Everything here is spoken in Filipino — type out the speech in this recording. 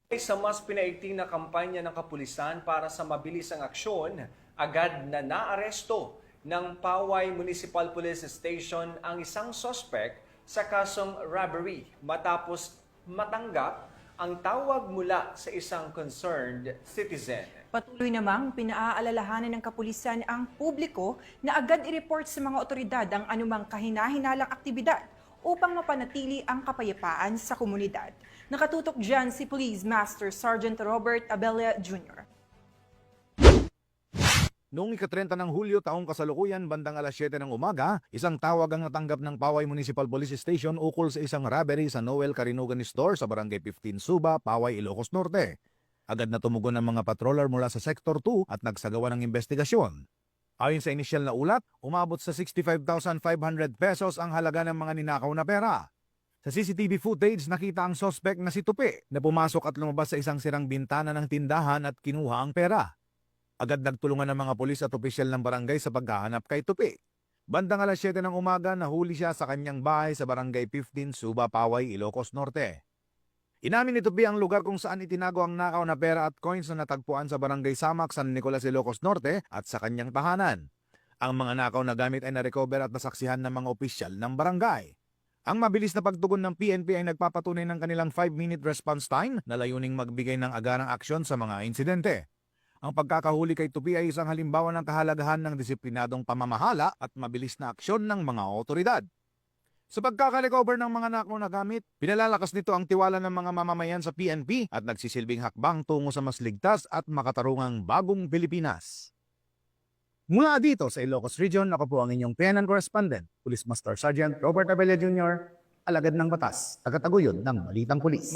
Sa mas pinaigting na kampanya ng kapulisan para sa mabilisang aksyon, agad na naaresto ng Paway Municipal Police Station ang isang sospek sa kasong robbery matapos matanggap ang tawag mula sa isang concerned citizen. Patuloy namang pinaaalalahanan ng kapulisan ang publiko na agad i-report sa mga otoridad ang anumang kahinahinalang aktibidad upang mapanatili ang kapayapaan sa komunidad. Nakatutok dyan si Police Master Sergeant Robert Abella Jr. Noong ika-30 ng Hulyo taong kasalukuyan bandang alas 7 ng umaga, isang tawag ang natanggap ng Paway Municipal Police Station ukol sa isang robbery sa Noel Carinugan Store sa Barangay 15 Suba, Paway, Ilocos Norte. Agad na tumugon ang mga patroller mula sa Sector 2 at nagsagawa ng investigasyon. Ayon sa inisyal na ulat, umabot sa 65,500 pesos ang halaga ng mga ninakaw na pera. Sa CCTV footage, nakita ang suspect na si Tupi na pumasok at lumabas sa isang sirang bintana ng tindahan at kinuha ang pera. Agad nagtulungan ng mga pulis at opisyal ng barangay sa paghahanap kay Tupi. Bandang alas 7 ng umaga, nahuli siya sa kanyang bahay sa Barangay 15, Suba, Paway, Ilocos Norte. Inamin ni Tupi ang lugar kung saan itinago ang nakaw na pera at coins na natagpuan sa Barangay Samak, San Nicolas, Ilocos Norte at sa kanyang tahanan. Ang mga nakaw na gamit ay narecover at nasaksihan ng mga opisyal ng barangay. Ang mabilis na pagtugon ng PNP ay nagpapatunay ng kanilang 5-minute response time na layuning magbigay ng agarang aksyon sa mga insidente. Ang pagkakahuli kay Tupi ay isang halimbawa ng kahalagahan ng disiplinadong pamamahala at mabilis na aksyon ng mga otoridad. Sa pagkaka-recover ng mga nakaw na gamit, pinalalakas nito ang tiwala ng mga mamamayan sa PNP at nagsisilbing hakbang tungo sa mas ligtas at makatarungang bagong Pilipinas. Mula dito sa Ilocos Region, ako po ang inyong PNN correspondent, Police Master Sergeant Robert Abella Jr., alagad ng batas, tagataguyod ng Balitang Pulis.